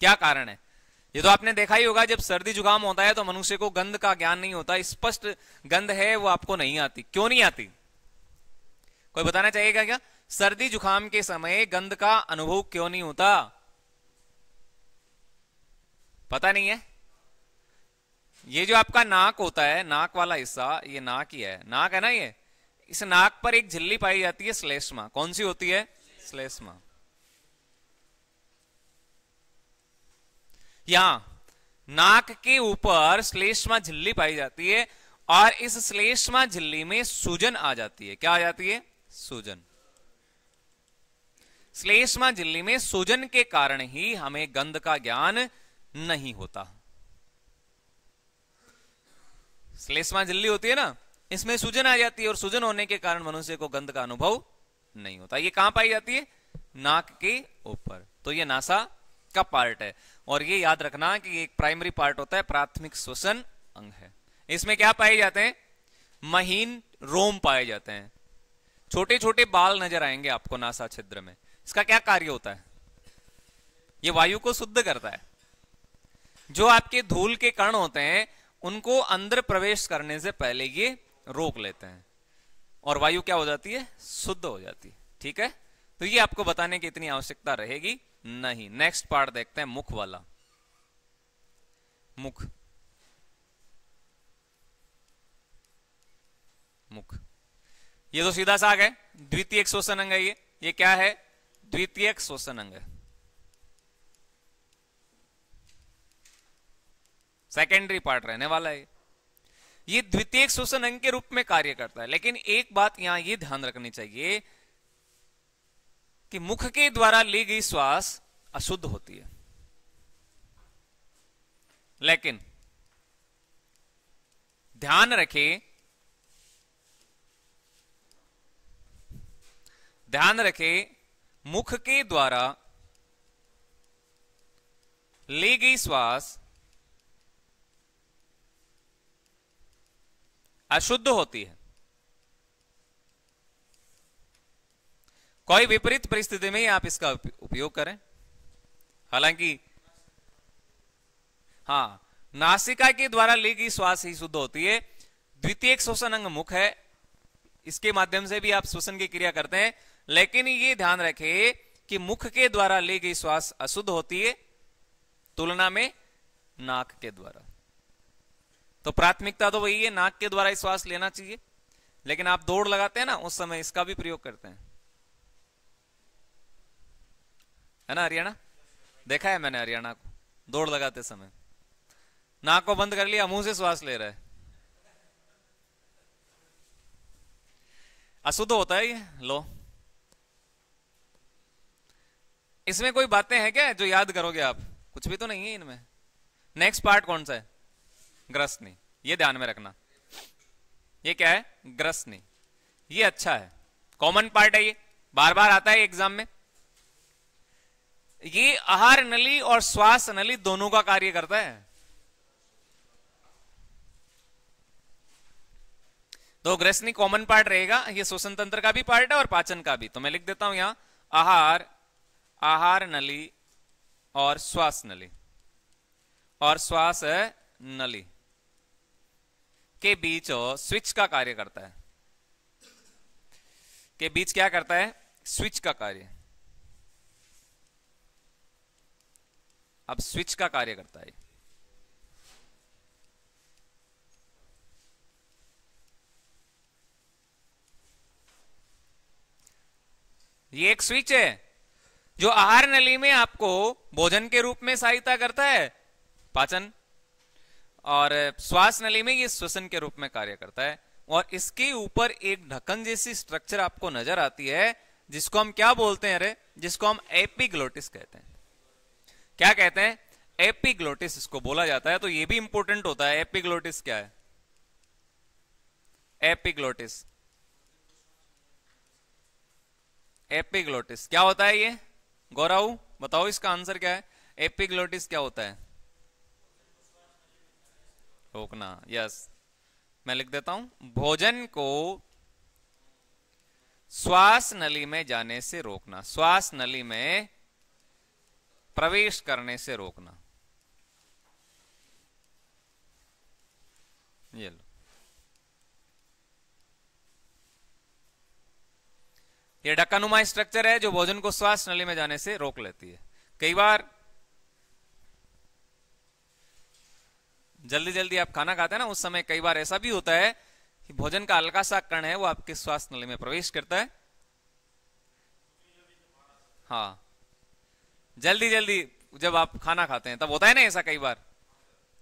क्या कारण है? ये तो आपने देखा ही होगा, जब सर्दी जुकाम होता है तो मनुष्य को गंध का ज्ञान नहीं होता, स्पष्ट गंध है वो आपको नहीं आती। क्यों नहीं आती? कोई बताना चाहिएगा क्या? सर्दी जुकाम के समय गंध का अनुभव क्यों नहीं होता? पता नहीं है? ये जो आपका नाक होता है, नाक वाला हिस्सा, ये नाक ही है, नाक है ना ये, इस नाक पर एक झिल्ली पाई जाती है, श्लेष्मा। कौन सी होती है? श्लेष्मा। यहां नाक के ऊपर श्लेष्मा झिल्ली पाई जाती है और इस श्लेष्मा झिल्ली में सूजन आ जाती है। क्या आ जाती है? सूजन। श्लेष्मा झिल्ली में सूजन के कारण ही हमें गंध का ज्ञान नहीं होता। श्लेष्मा झिल्ली होती है ना, इसमें सूजन आ जाती है और सूजन होने के कारण मनुष्य को गंध का अनुभव नहीं होता। ये कहां पाई जाती है? नाक के ऊपर। तो ये नासा का पार्ट है और ये याद रखना कि एक प्राइमरी पार्ट होता है, प्राथमिक श्वसन अंग है। इसमें क्या पाए जाते हैं? महीन रोम पाए जाते हैं, छोटे छोटे बाल नजर आएंगे आपको नासा छिद्र में। इसका क्या कार्य होता है? ये वायु को शुद्ध करता है। जो आपके धूल के कण होते हैं उनको अंदर प्रवेश करने से पहले ये रोक लेते हैं और वायु क्या हो जाती है? शुद्ध हो जाती है। ठीक है, तो ये आपको बताने की इतनी आवश्यकता रहेगी नहीं। नेक्स्ट पार्ट देखते हैं, मुख वाला। मुख ये तो सीधा सा है, द्वितीयक श्वसन अंग है। ये क्या है? द्वितीयक श्वसन अंग है, सेकेंडरी पार्ट रहने वाला है। ये द्वितीयक श्वसन अंग के रूप में कार्य करता है। लेकिन एक बात यहां ये ध्यान रखनी चाहिए कि मुख के द्वारा ली गई श्वास अशुद्ध होती है, लेकिन ध्यान रखें मुख के द्वारा ली गई श्वास अशुद्ध होती है। कोई विपरीत परिस्थिति में आप इसका उपयोग करें। हालांकि हां, नासिका के द्वारा ली गई श्वास ही शुद्ध होती है। द्वितीयक श्वसन अंग मुख है, इसके माध्यम से भी आप श्वसन की क्रिया करते हैं, लेकिन ये ध्यान रखें कि मुख के द्वारा ली गई श्वास अशुद्ध होती है तुलना में नाक के द्वारा। तो प्राथमिकता तो वही है, नाक के द्वारा ही श्वास लेना चाहिए। लेकिन आप दौड़ लगाते हैं ना, उस समय इसका भी प्रयोग करते हैं, है ना? हरियाणा देखा है मैंने, हरियाणा को दौड़ लगाते समय नाक को बंद कर लिया, मुंह से श्वास ले रहा है, अशुद्ध होता है ये। लो, इसमें कोई बातें हैं क्या जो याद करोगे आप? कुछ भी तो नहीं है इनमें। नेक्स्ट पार्ट कौन सा है? ग्रसनी। ये ध्यान में रखना, ये क्या है? ग्रसनी। ये अच्छा है, कॉमन पार्ट है, ये बार बार आता है एग्जाम में। ये आहार नली और श्वास नली दोनों का कार्य करता है। तो ग्रसनी कॉमन पार्ट रहेगा, ये श्वसन तंत्र का भी पार्ट है और पाचन का भी। तो मैं लिख देता हूं यहां, आहार नली और श्वास नली, और श्वास नली के बीच स्विच का कार्य करता है। के बीच क्या करता है? स्विच का कार्य। अब स्विच का कार्य करता है। ये एक स्विच है जो आहार नली में आपको भोजन के रूप में सहायता करता है, पाचन, और श्वास नली में ये श्वसन के रूप में कार्य करता है। और इसके ऊपर एक ढक्कन जैसी स्ट्रक्चर आपको नजर आती है, जिसको हम क्या बोलते हैं? अरे, जिसको हम एपिग्लोटिस कहते हैं। क्या कहते हैं? एपिग्लोटिस इसको बोला जाता है। तो ये भी इंपॉर्टेंट होता है। एपिग्लोटिस क्या है? एपिग्लोटिस, एपिग्लोटिस क्या होता है? ये गौरव बताओ, इसका आंसर क्या है? एपिग्लोटिस क्या होता है? रोकना। यस, मैं लिख देता हूं, भोजन को श्वास नली में जाने से रोकना, श्वास नली में प्रवेश करने से रोकना। ये लो, ये ढक्कनुमा स्ट्रक्चर है जो भोजन को श्वास नली में जाने से रोक लेती है। कई बार जल्दी जल्दी आप खाना खाते हैं ना, उस समय कई बार ऐसा भी होता है कि भोजन का हल्का सा कण है वो आपके श्वास नली में प्रवेश करता है। हाँ, जल्दी जल्दी जब आप खाना खाते हैं तब होता है ना ऐसा कई बार।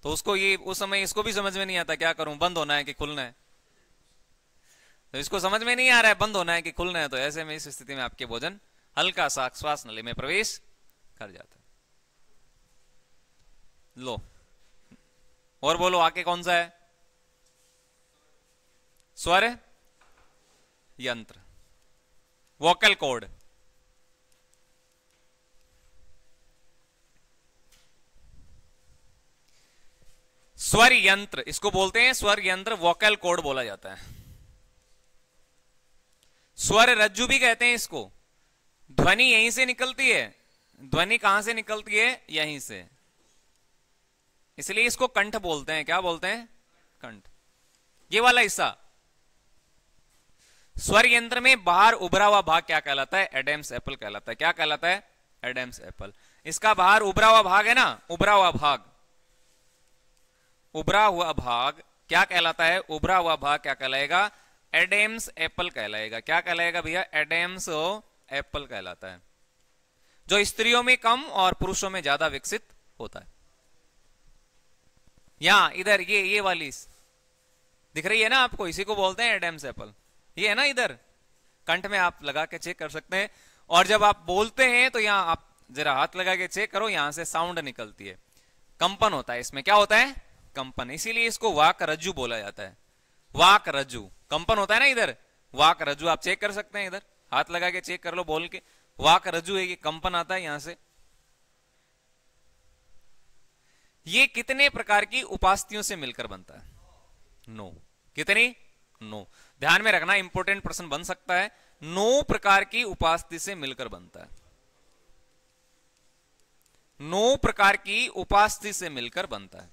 तो उसको ये उस समय इसको भी समझ में नहीं आता क्या करूं, बंद होना है कि खुलना है। तो इसको समझ में नहीं आ रहा है बंद होना है कि खुलना है, तो ऐसे में इस स्थिति में आपके भोजन हल्का सा श्वास नली में प्रवेश कर जाता है। लो और बोलो आगे कौन सा है? स्वर यंत्र, वोकल कॉर्ड। स्वर यंत्र इसको बोलते हैं, स्वर यंत्र वोकल कॉर्ड बोला जाता है। स्वर रज्जु भी कहते हैं इसको। ध्वनि यहीं से निकलती है। ध्वनि कहां से निकलती है? यहीं से, इसलिए इसको कंठ बोलते हैं। क्या बोलते हैं? कंठ। ये वाला हिस्सा स्वर यंत्र में बाहर उभरा हुआ भाग क्या कहलाता है? एडम्स एप्पल कहलाता है। क्या कहलाता है? Adam's apple. इसका बाहर उभरा हुआ भाग है ना, उभरा हुआ भाग, उभरा हुआ भाग क्या कहलाता है? उभरा हुआ भाग क्या कहलाएगा? एडम्स एप्पल कहलाएगा। क्या कहलाएगा भैया? एडम्स एप्पल कहलाता है, जो स्त्रियों में कम और पुरुषों में ज्यादा विकसित होता है। यहां इधर ये वाली दिख रही है ना आपको, इसी को बोलते हैं एडम्स एप्पल। ये है ना इधर, कंठ में आप लगा के चेक कर सकते हैं। और जब आप बोलते हैं तो यहां आप जरा हाथ लगा के चेक करो, यहां से साउंड निकलती है, कंपन होता है इसमें। क्या होता है? कंपन। इसीलिए इसको वाक रज्जु बोला जाता है। वाक रज्जु, कंपन होता है ना इधर, वाक रज्जु। आप चेक कर सकते हैं, इधर हाथ लगा के चेक कर लो, बोल के वाक रज्जु है, ये कंपन आता है यहां से। ये कितने प्रकार की उपास्थियों से मिलकर बनता है? 9। कितनी? 9। ध्यान में रखना, इंपॉर्टेंट प्रश्न बन सकता है। 9 प्रकार की उपास्थि से मिलकर बनता है। 9 प्रकार की उपास्थि से मिलकर बनता है।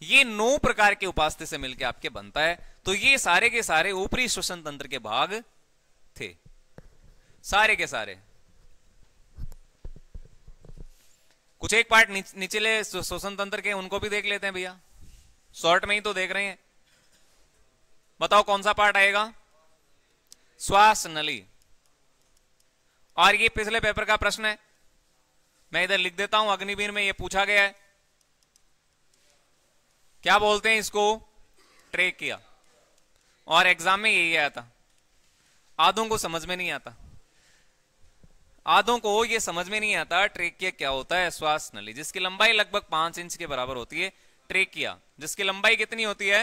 ये 9 प्रकार के उपास्थि से मिलकर आपके बनता है। तो ये सारे के सारे ऊपरी श्वसन तंत्र के भाग थे, सारे के सारे। कुछ एक पार्ट निचले श्वसन तंत्र के, उनको भी देख लेते हैं भैया, शॉर्ट में ही तो देख रहे हैं। बताओ कौन सा पार्ट आएगा? श्वास नली। और ये पिछले पेपर का प्रश्न है, मैं इधर लिख देता हूं, अग्निवीर में ये पूछा गया है। क्या बोलते हैं इसको? ट्रेकिया। और एग्जाम में यही आया था। आधों को समझ में नहीं आता, आधों को ये समझ में नहीं आता ट्रेकिया क्या होता है। श्वास नली जिसकी लंबाई लगभग 5 इंच के बराबर होती है। ट्रेकिया जिसकी लंबाई कितनी होती है?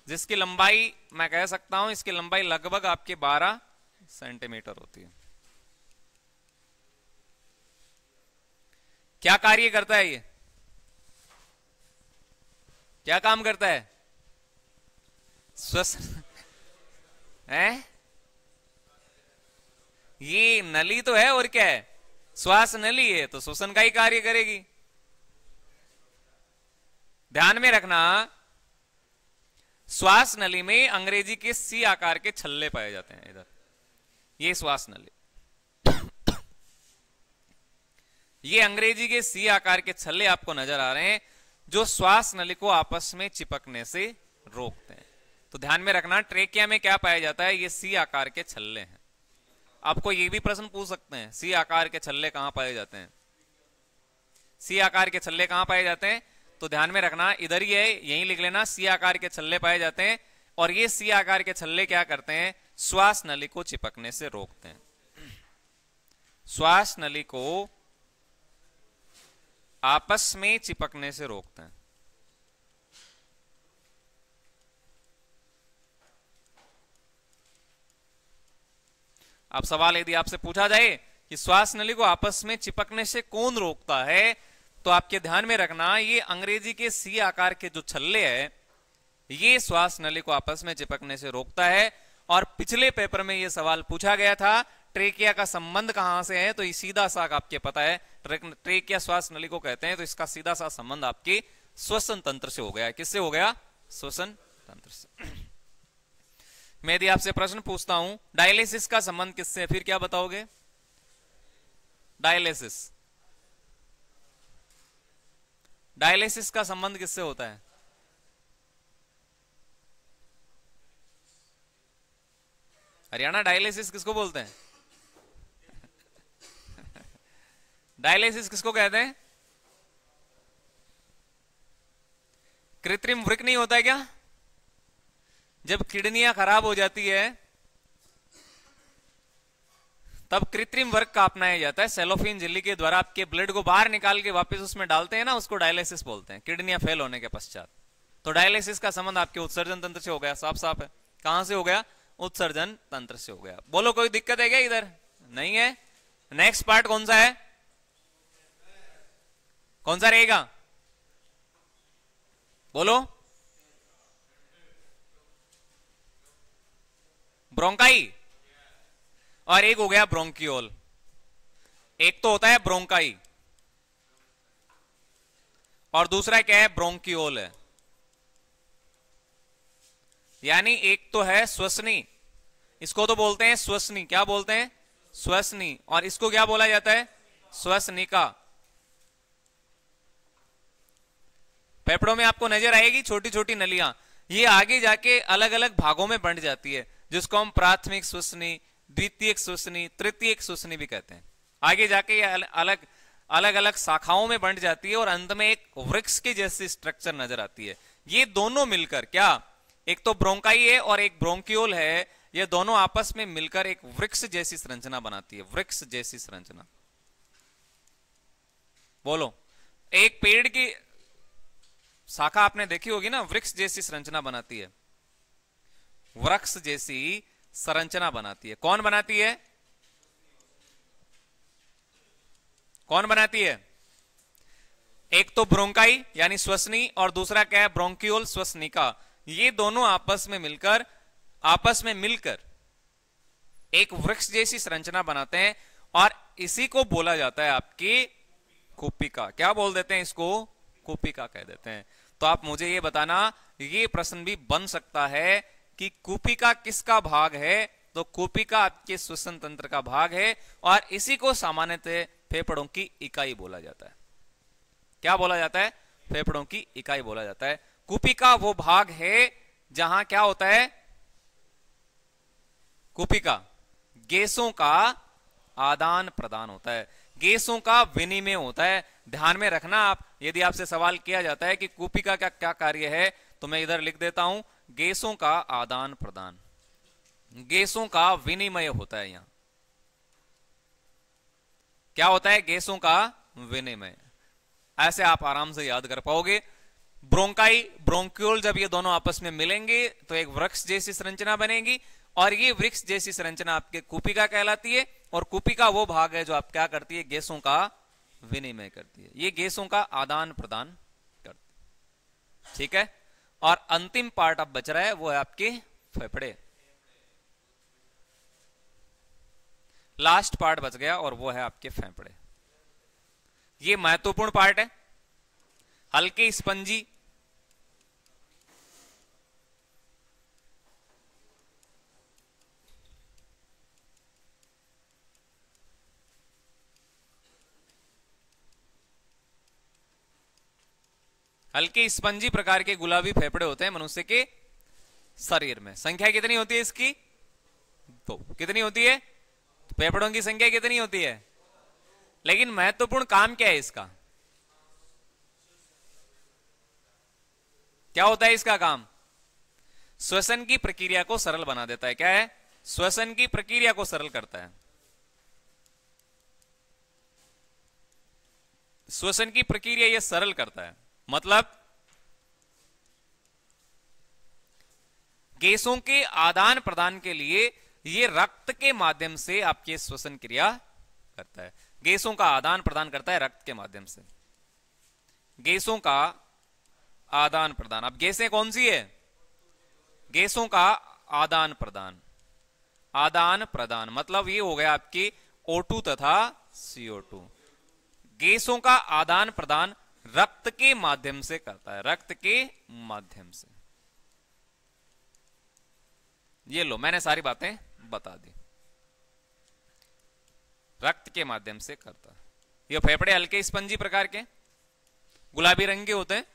जिसकी लंबाई मैं कह सकता हूं, इसकी लंबाई लगभग आपके 12 सेंटीमीटर होती है। क्या कार्य करता है ये? क्या काम करता है? श्वसन है? ये नली तो है, और क्या है? श्वास नली है, तो श्वसन का ही कार्य करेगी। ध्यान में रखना, श्वास नली में अंग्रेजी के सी आकार के छल्ले पाए जाते हैं। इधर ये श्वास नली, ये अंग्रेजी के सी आकार के छल्ले आपको नजर आ रहे हैं, जो श्वास नली को आपस में चिपकने से रोकते हैं। तो ध्यान में रखना, ट्रेकिया में क्या पाया जाता है? ये सी आकार के छल्ले हैं। आपको ये भी प्रश्न पूछ सकते हैं, सी आकार के छल्ले कहां पाए जाते हैं? सी आकार के छल्ले कहां पाए जाते हैं? तो ध्यान में रखना, इधर ही है, यहीं लिख लेना, सी आकार के छल्ले पाए जाते हैं। और ये सी आकार के छल्ले क्या करते हैं? श्वास नली को चिपकने से रोकते हैं। श्वास नली को आपस में चिपकने से रोकते हैं। अब सवाल यदि आपसे पूछा जाए कि श्वास नली को आपस में चिपकने से कौन रोकता है, तो आपके ध्यान में रखना ये अंग्रेजी के सी आकार के जो छल्ले है ये श्वास नली को आपस में चिपकने से रोकता है। और पिछले पेपर में ये सवाल पूछा गया था ट्रेकिया का संबंध कहां से है, तो ये सीधा सा आपके पता है ट्रेकिया श्वास नली को कहते हैं, तो इसका सीधा सा संबंध आपके श्वसन तंत्र से हो गया। किससे हो गया? श्वसन तंत्र से। मैं यदि आपसे प्रश्न पूछता हूं डायलिसिस का संबंध किससे है, फिर क्या बताओगे? डायलिसिस का संबंध किससे होता है? हरियाणा डायलिसिस किसको बोलते हैं? डायलिसिस किसको कहते हैं? कृत्रिम वृक्क नहीं होता है क्या? जब किडनियां खराब हो जाती है तब कृत्रिम वर्क का अपनाया जाता है। सेलोफिन झिल्ली के द्वारा आपके ब्लड को बाहर निकाल के वापस उसमें डालते हैं ना, उसको डायलिसिस बोलते हैं, किडनियां फेल होने के पश्चात। तो डायलिसिस का संबंध आपके उत्सर्जन तंत्र से हो गया। साफ साफ है। कहां से हो गया? उत्सर्जन तंत्र से हो गया। बोलो कोई दिक्कत है क्या इधर? नहीं है। नेक्स्ट पार्ट कौन सा है? कौन सा रहेगा? बोलो। ब्रोंकाई और एक हो गया ब्रोंकियोल। एक तो होता है ब्रोंकाई और दूसरा क्या है? ब्रोंकियोल है। यानी एक तो है श्वसनी, इसको तो बोलते हैं श्वसनी। क्या बोलते हैं? श्वसनी। और इसको क्या बोला जाता है? श्वसनिका। फेफड़ों में आपको नजर आएगी छोटी छोटी नलियां, ये आगे जाके अलग अलग भागों में बंट जाती है, जिसको हम प्राथमिक श्वसनी, द्वितीयक श्वसनी, तृतीयक श्वसनी भी कहते हैं। आगे जाके ये अलग अलग अलग शाखाओं में बंट जाती है और अंत में एक वृक्ष की जैसी स्ट्रक्चर नजर आती है। ये दोनों मिलकर क्या, एक तो ब्रोंकाई है और एक ब्रोंकियोल है, ये दोनों आपस में मिलकर एक वृक्ष जैसी संरचना बनाती है। वृक्ष जैसी संरचना। बोलो। एक पेड़ की शाखा आपने देखी होगी ना, वृक्ष जैसी संरचना बनाती है, वृक्ष जैसी संरचना बनाती है। कौन बनाती है? कौन बनाती है? एक तो ब्रोंकाई यानी श्वसनी और दूसरा क्या है? ब्रोंकियोल श्वसनिका। ये दोनों आपस में मिलकर एक वृक्ष जैसी संरचना बनाते हैं और इसी को बोला जाता है आपकी कुपिका। क्या बोल देते हैं इसको? कुपिका कह देते हैं। तो आप मुझे ये बताना, ये प्रश्न भी बन सकता है कि कुपिका किसका भाग है, तो कुपिका आपके श्वसन तंत्र का भाग है और इसी को सामान्यतः फेफड़ों की इकाई बोला जाता है। क्या बोला जाता है? फेफड़ों की इकाई बोला जाता है। कुपिका वो भाग है जहां क्या होता है? कुपिका गैसों का आदान प्रदान होता है, गैसों का विनिमय होता है। ध्यान में रखना आप, यदि आपसे सवाल किया जाता है कि कुपिका का क्या कार्य है, तो मैं इधर लिख देता हूं गैसों का आदान प्रदान, गैसों का विनिमय होता है। यहां क्या होता है? गैसों का विनिमय। ऐसे आप आराम से याद कर पाओगे। ब्रोंकाई, ब्रोंकियोल जब ये दोनों आपस में मिलेंगे तो एक वृक्ष जैसी संरचना बनेगी और ये वृक्ष जैसी संरचना आपके कुपिका कहलाती है। और कुपिका वो भाग है जो आप क्या करती है? गैसों का विनिमय करती है, ये गैसों का आदान प्रदान करती है। ठीक है। और अंतिम पार्ट अब बच रहा है, वो है आपके फेफड़े। लास्ट पार्ट बच गया और वो है आपके फेफड़े। ये महत्वपूर्ण पार्ट है। हल्के स्पंजी, हल्के स्पंजी प्रकार के गुलाबी फेफड़े होते हैं मनुष्य के शरीर में। संख्या कितनी होती है इसकी? तो कितनी होती है? फेफड़ों की संख्या कितनी होती है? लेकिन महत्वपूर्ण काम क्या है इसका? क्या होता है इसका काम? श्वसन की प्रक्रिया को सरल बना देता है। क्या है? श्वसन की प्रक्रिया को सरल करता है। श्वसन की प्रक्रिया यह सरल करता है, मतलब गैसों के आदान प्रदान के लिए यह रक्त के माध्यम से आपकी श्वसन क्रिया करता है। गैसों का आदान प्रदान करता है रक्त के माध्यम से। गैसों का आदान प्रदान, अब गैसें कौन सी है? गैसों का आदान प्रदान। आदान प्रदान मतलब ये हो गया आपकी O2 तथा CO2। गैसों का आदान प्रदान रक्त के माध्यम से करता है, रक्त के माध्यम से। ये लो, मैंने सारी बातें बता दी। रक्त के माध्यम से करता है। ये फेफड़े हल्के स्पंजी प्रकार के गुलाबी रंग के होते हैं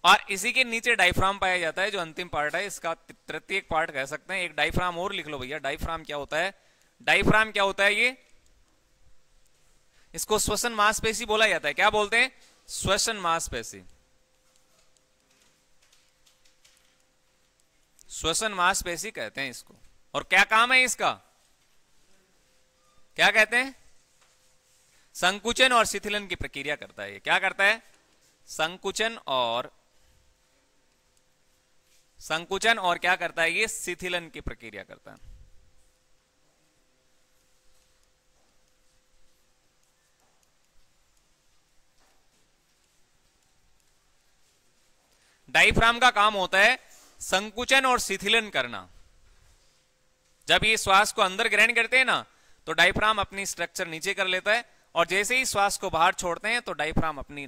और इसी के नीचे डायफ्राम पाया जाता है, जो अंतिम पार्ट है इसका, तृतीयक पार्ट कह सकते हैं। एक डायफ्राम और लिख लो भैया। डायफ्राम क्या होता है? डायफ्राम क्या होता है? ये इसको श्वसन मांसपेशी बोला जाता है। क्या बोलते हैं? श्वसन मांसपेशी। श्वसन मांसपेशी कहते हैं इसको। और क्या काम है इसका? क्या कहते हैं? संकुचन और शिथिलन की प्रक्रिया करता है। ये क्या करता है? संकुचन और क्या करता है? ये शिथिलन की प्रक्रिया करता है। डायफ्राम का काम होता है संकुचन और शिथिलन करना। जब ये श्वास को अंदर ग्रहण करते हैं ना, तो डायफ्राम अपनी स्ट्रक्चर नीचे कर लेता है, और जैसे ही श्वास को बाहर छोड़ते हैं तो डायफ्राम अपनी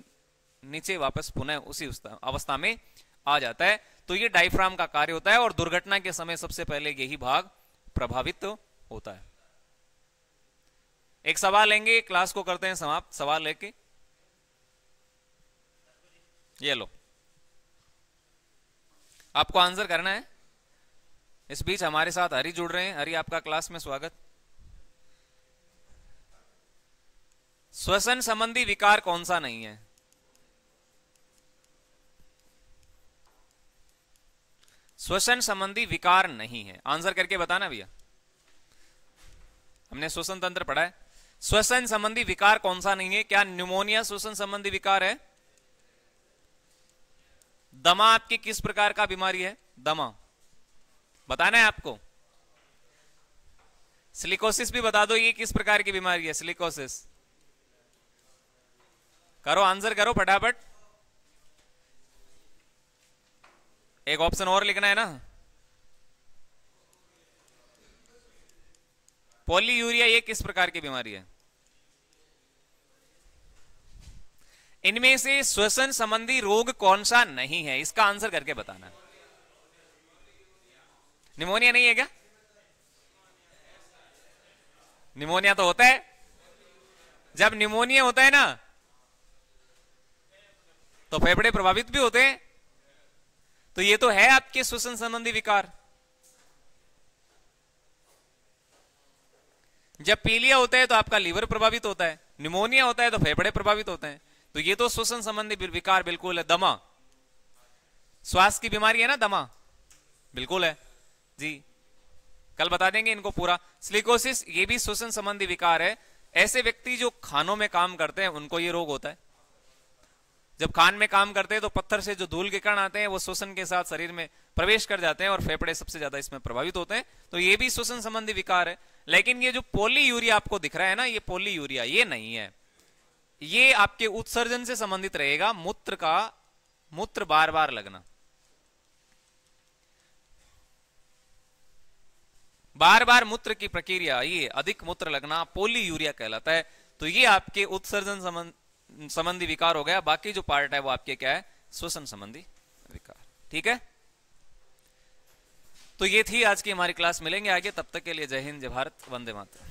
नीचे वापस पुनः उसी अवस्था में आ जाता है। तो ये डायफ्राम का कार्य होता है, और दुर्घटना के समय सबसे पहले यही भाग प्रभावित होता है। एक सवाल लेंगे, क्लास को करते हैं समाप्त। सवाल लेके ये लो, आपको आंसर करना है। इस बीच हमारे साथ हरि जुड़ रहे हैं। हरि, आपका क्लास में स्वागत। श्वसन संबंधी विकार कौन सा नहीं है? श्वसन संबंधी विकार नहीं है, आंसर करके बताना भैया। हमने श्वसन तंत्र पढ़ा है। श्वसन संबंधी विकार कौन सा नहीं है? क्या न्यूमोनिया श्वसन संबंधी विकार है? दमा आपकी किस प्रकार का बीमारी है? दमा बताना है आपको। सिलिकोसिस भी बता दो, ये किस प्रकार की बीमारी है? सिलिकोसिस करो, आंसर करो फटाफट। एक ऑप्शन और लिखना है ना। पॉलीयूरिया ये किस प्रकार की बीमारी है? इनमें से श्वसन संबंधी रोग कौन सा नहीं है? इसका आंसर करके बताना है। निमोनिया नहीं है क्या? निमोनिया तो होता है। जब निमोनिया होता है ना, तो फेफड़े प्रभावित भी होते हैं। तो ये तो है आपके श्वसन संबंधी विकार। जब पीलिया होता है तो आपका लीवर प्रभावित होता है, निमोनिया होता है तो फेफड़े प्रभावित होते हैं। तो ये तो श्वसन संबंधी विकार बिल्कुल है। दमा श्वास की बीमारी है ना, दमा बिल्कुल है जी, कल बता देंगे इनको पूरा। सिलिकोसिस ये भी श्वसन संबंधी विकार है। ऐसे व्यक्ति जो खानों में काम करते हैं उनको ये रोग होता है। जब खान में काम करते हैं तो पत्थर से जो धूल के कण आते हैं वो श्वसन के साथ शरीर में प्रवेश कर जाते हैं और फेफड़े सबसे ज्यादा इसमें प्रभावित होते हैं। तो ये भी श्वसन संबंधी विकार है। लेकिन ये जो पॉलीयूरिया आपको दिख रहा है ना, ये पॉलीयूरिया ये नहीं है। ये आपके उत्सर्जन से संबंधित रहेगा। मूत्र बार बार लगना, बार बार मूत्र की प्रक्रिया, ये अधिक मूत्र लगना पॉलीयूरिया कहलाता है। तो ये आपके उत्सर्जन संबंधी विकार हो गया। बाकी जो पार्ट है वो आपके क्या है? श्वसन संबंधी विकार। ठीक है, तो ये थी आज की हमारी क्लास। मिलेंगे आगे, तब तक के लिए जय हिंद, जय भारत, वंदे मातरम।